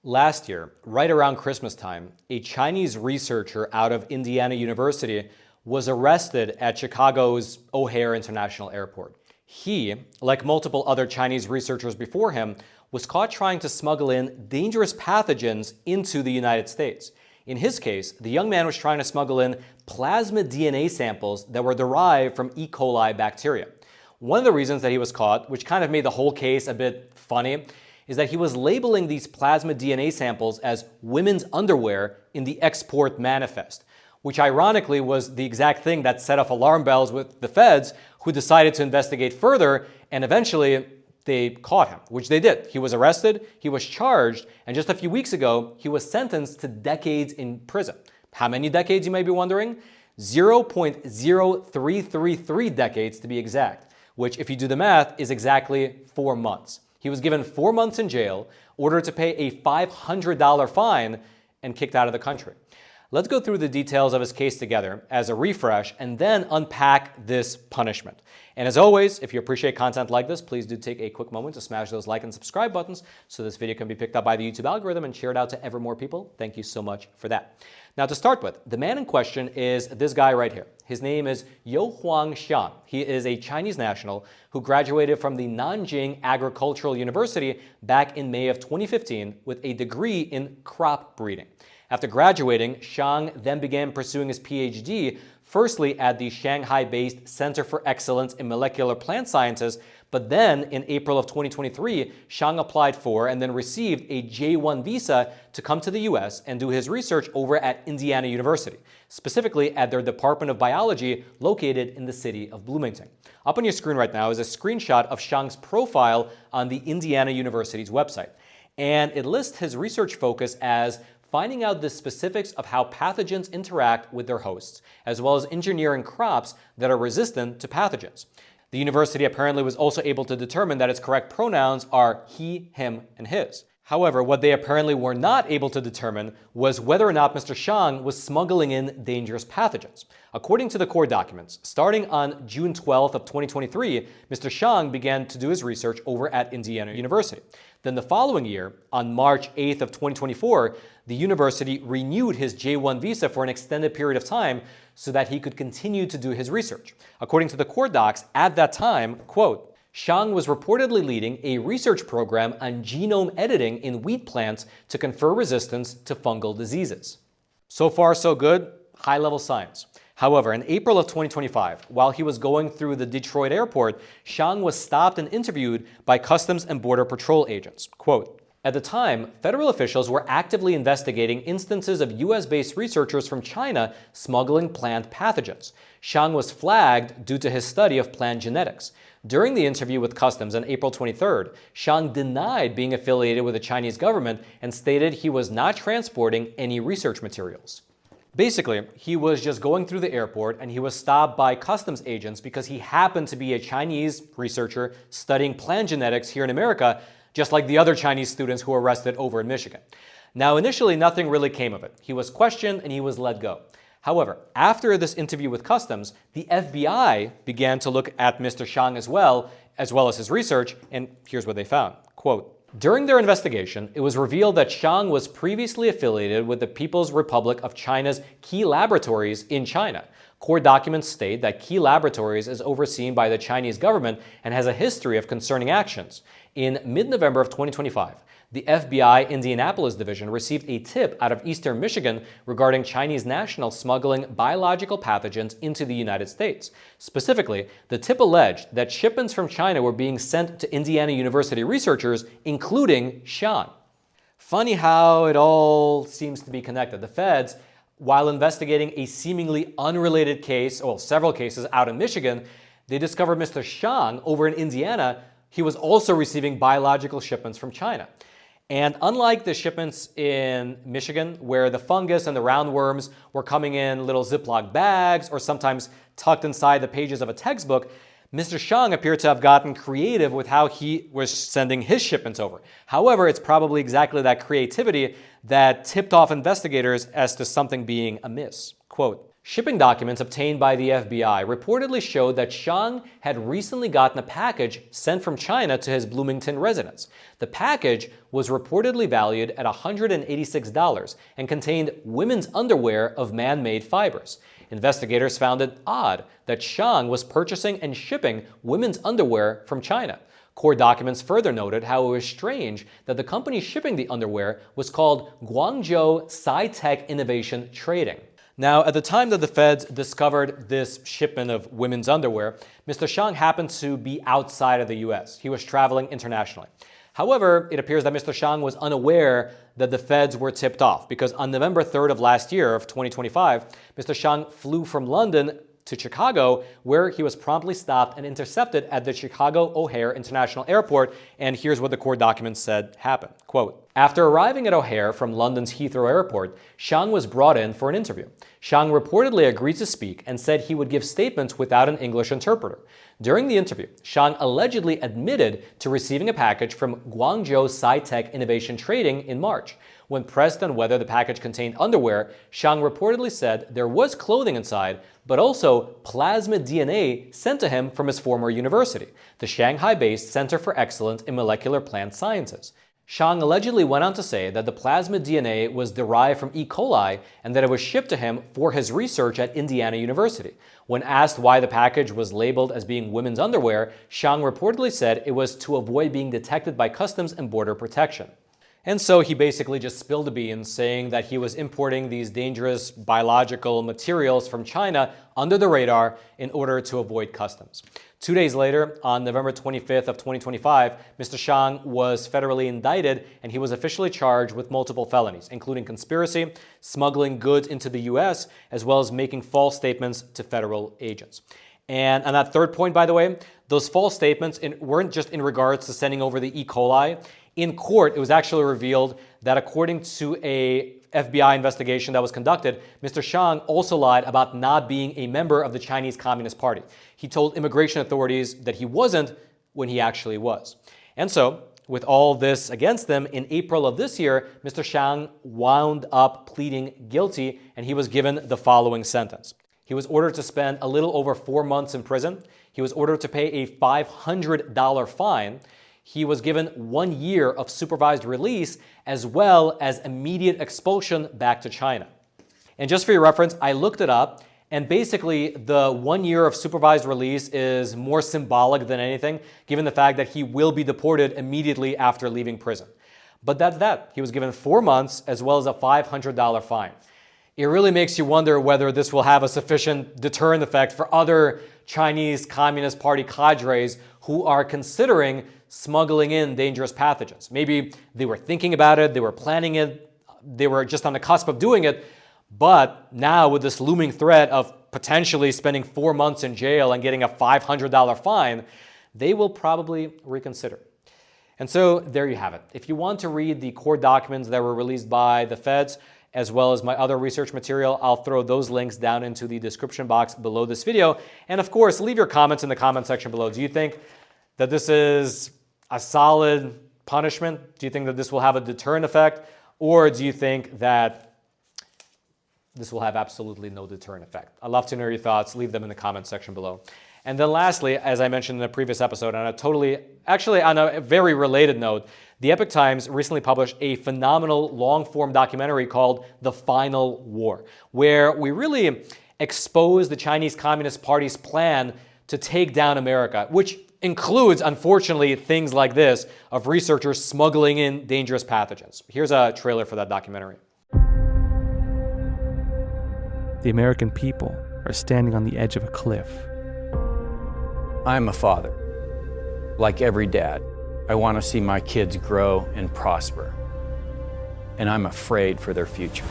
Last year, right around Christmas time, a Chinese researcher out of Indiana University was arrested at Chicago's O'Hare International Airport. He, like multiple other Chinese researchers before him, was caught trying to smuggle in dangerous pathogens into the United States. In his case, the young man was trying to smuggle in plasmid DNA samples that were derived from E. coli bacteria. One of the reasons that he was caught, which kind of made the whole case a bit funny, is that he was labeling these plasmid DNA samples as women's underwear in the export manifest, which ironically was the exact thing that set off alarm bells with the feds, who decided to investigate further, and eventually they caught him, which they did. He was arrested, he was charged, and just a few weeks ago, he was sentenced to decades in prison. How many decades, you may be wondering? 0.0333 decades to be exact, which, if you do the math, is exactly 4 months. He was given 4 months in jail, ordered to pay a $500 fine, and kicked out of the country. Let's go through the details of his case together as a refresh and then unpack this punishment. And as always, if you appreciate content like this, please do take a quick moment to smash those like and subscribe buttons so this video can be picked up by the YouTube algorithm and shared out to ever more people. Thank you so much for that. Now, to start with, the man in question is this guy right here. His name is Youhuang Xiang. He is a Chinese national who graduated from the Nanjing Agricultural University back in May of 2015 with a degree in crop breeding. After graduating, Xiang then began pursuing his PhD, firstly at the Shanghai-based Center for Excellence in Molecular Plant Sciences, but then in April of 2023, Xiang applied for and then received a J-1 visa to come to the US and do his research over at Indiana University, specifically at their Department of Biology located in the city of Bloomington. Up on your screen right now is a screenshot of Xiang's profile on the Indiana University's website, and it lists his research focus as finding out the specifics of how pathogens interact with their hosts, as well as engineering crops that are resistant to pathogens. The university apparently was also able to determine that its correct pronouns are he, him, and his. However, what they apparently were not able to determine was whether or not Mr. Xiang was smuggling in dangerous pathogens. According to the court documents, starting on June 12th of 2023, Mr. Xiang began to do his research over at Indiana University. Then the following year, on March 8th of 2024, the university renewed his J-1 visa for an extended period of time so that he could continue to do his research. According to the court docs, at that time, quote, Xiang was reportedly leading a research program on genome editing in wheat plants to confer resistance to fungal diseases. So far, so good, high-level science. However, in April of 2025, while he was going through the Detroit airport, Xiang was stopped and interviewed by Customs and Border Patrol agents. Quote, at the time, federal officials were actively investigating instances of US-based researchers from China smuggling plant pathogens. Xiang was flagged due to his study of plant genetics. During the interview with Customs on April 23rd, Xiang denied being affiliated with the Chinese government and stated he was not transporting any research materials. Basically, he was just going through the airport and he was stopped by customs agents because he happened to be a Chinese researcher studying plant genetics here in America, just like the other Chinese students who were arrested over in Michigan. Now, initially, nothing really came of it. He was questioned and he was let go. However, after this interview with Customs, the FBI began to look at Mr. Xiang as well as his research, and here's what they found. Quote, during their investigation, it was revealed that Xiang was previously affiliated with the People's Republic of China's Key Laboratories in China. Court documents state that Key Laboratories is overseen by the Chinese government and has a history of concerning actions. In mid-November of 2025, the FBI Indianapolis division received a tip out of eastern Michigan regarding Chinese nationals smuggling biological pathogens into the United States. Specifically, the tip alleged that shipments from China were being sent to Indiana University researchers, including Xiang. Funny how it all seems to be connected. The feds, while investigating a seemingly unrelated case, well, several cases out in Michigan, they discovered Mr. Xiang over in Indiana. He was also receiving biological shipments from China. And unlike the shipments in Michigan, where the fungus and the roundworms were coming in little Ziploc bags or sometimes tucked inside the pages of a textbook, Mr. Xiang appeared to have gotten creative with how he was sending his shipments over. However, it's probably exactly that creativity that tipped off investigators as to something being amiss. Quote, Shipping documents obtained by the FBI reportedly showed that Shang had recently gotten a package sent from China to his Bloomington residence. The package was reportedly valued at $186 and contained women's underwear of man-made fibers. Investigators found it odd that Shang was purchasing and shipping women's underwear from China. Court documents further noted how it was strange that the company shipping the underwear was called Guangzhou Sci-Tech Innovation Trading. Now, at the time that the feds discovered this shipment of women's underwear, Mr. Shang happened to be outside of the U.S. He was traveling internationally. However, it appears that Mr. Shang was unaware that the feds were tipped off because on November 3rd of last year, of 2025, Mr. Shang flew from London to Chicago, where he was promptly stopped and intercepted at the Chicago O'Hare International Airport. And here's what the court documents said happened. Quote, after arriving at O'Hare from London's Heathrow Airport, Shang was brought in for an interview. Shang reportedly agreed to speak and said he would give statements without an English interpreter. During the interview, Shang allegedly admitted to receiving a package from Guangzhou Sci-Tech Innovation Trading in March. When pressed on whether the package contained underwear, Shang reportedly said there was clothing inside, but also plasmid DNA sent to him from his former university, the Shanghai-based Center for Excellence in Molecular Plant Sciences. Shang allegedly went on to say that the plasmid DNA was derived from E. coli and that it was shipped to him for his research at Indiana University. When asked why the package was labeled as being women's underwear, Shang reportedly said it was to avoid being detected by Customs and Border Protection. And so he basically just spilled the beans, saying that he was importing these dangerous biological materials from China under the radar in order to avoid customs. 2 days later, on November 25th of 2025, Mr. Shang was federally indicted and he was officially charged with multiple felonies, including conspiracy, smuggling goods into the U.S., as well as making false statements to federal agents. And on that third point, by the way, those false statements weren't just in regards to sending over the E. coli. In court, it was actually revealed that according to a FBI investigation that was conducted, Mr. Shang also lied about not being a member of the Chinese Communist Party. He told immigration authorities that he wasn't when he actually was. And so, with all this against them, in April of this year, Mr. Shang wound up pleading guilty and he was given the following sentence. He was ordered to spend a little over 4 months in prison. He was ordered to pay a $500 fine. He was given 1 year of supervised release as well as immediate expulsion back to China. And just for your reference, I looked it up, and basically the 1 year of supervised release is more symbolic than anything, given the fact that he will be deported immediately after leaving prison. But that's that. He was given 4 months as well as a $500 fine. It really makes you wonder whether this will have a sufficient deterrent effect for other Chinese Communist Party cadres who are considering smuggling in dangerous pathogens. Maybe they were thinking about it, they were planning it, they were just on the cusp of doing it, but now with this looming threat of potentially spending 4 months in jail and getting a $500 fine, they will probably reconsider. And so there you have it. If you want to read the court documents that were released by the feds, as well as my other research material, I'll throw those links down into the description box below this video. And of course, leave your comments in the comment section below. Do you think that this is a solid punishment? Do you think that this will have a deterrent effect? Or do you think that this will have absolutely no deterrent effect? I'd love to know your thoughts. Leave them in the comment section below. And then lastly, as I mentioned in a previous episode, on a very related note, the Epoch Times recently published a phenomenal long-form documentary called The Final War, where we really expose the Chinese Communist Party's plan to take down America, which includes, unfortunately, things like this of researchers smuggling in dangerous pathogens. Here's a trailer for that documentary. The American people are standing on the edge of a cliff. I'm a father. Like every dad, I want to see my kids grow and prosper. And I'm afraid for their future.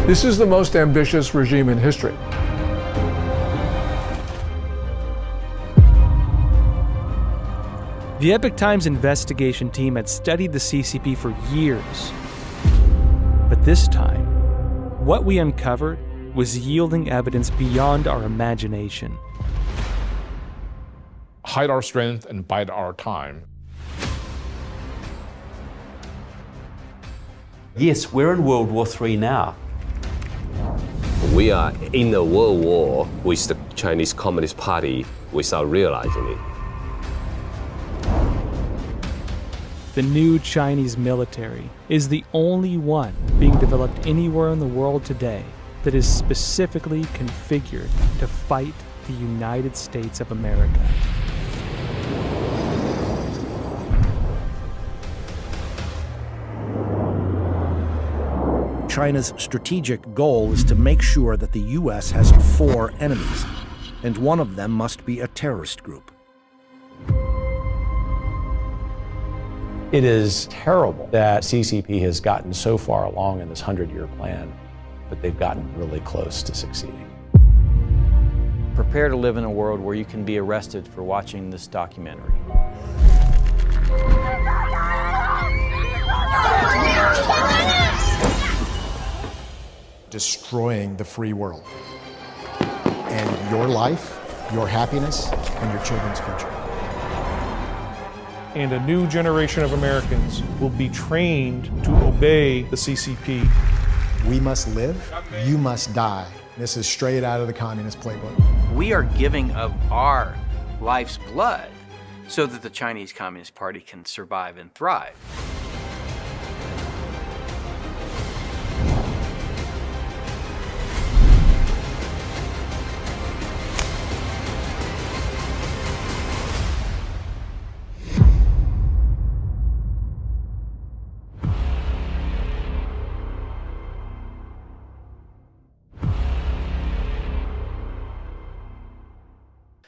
This is the most ambitious regime in history. The Epoch Times investigation team had studied the CCP for years. But this time, what we uncovered was yielding evidence beyond our imagination. hide our strength and bide our time. Yes, we're in World War III now. We are in a world war with the Chinese Communist Party without realizing it. The new Chinese military is the only one being developed anywhere in the world today that is specifically configured to fight the United States of America. China's strategic goal is to make sure that the U.S. has 4 enemies, and one of them must be a terrorist group. It is terrible that CCP has gotten so far along in this 100-year plan, but they've gotten really close to succeeding. Prepare to live in a world where you can be arrested for watching this documentary. Destroying the free world and your life, your happiness, and your children's future. And a new generation of Americans will be trained to obey the CCP. We must live, you must die. This is straight out of the communist playbook. We are giving of our life's blood so that the Chinese Communist Party can survive and thrive.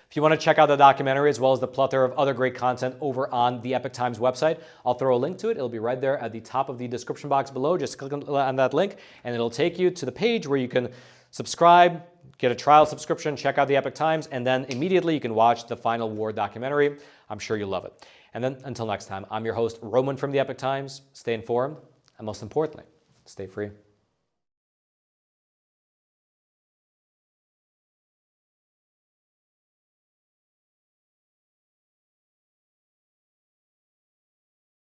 If you want to check out the documentary as well as the plethora of other great content over on the Epoch Times website, I'll throw a link to it. It'll be right there at the top of the description box below. Just click on that link and it'll take you to the page where you can subscribe, get a trial subscription, check out the Epoch Times, and then immediately you can watch the Final War documentary. I'm sure you'll love it. And then until next time, I'm your host, Roman from the Epoch Times. Stay informed, and most importantly, stay free.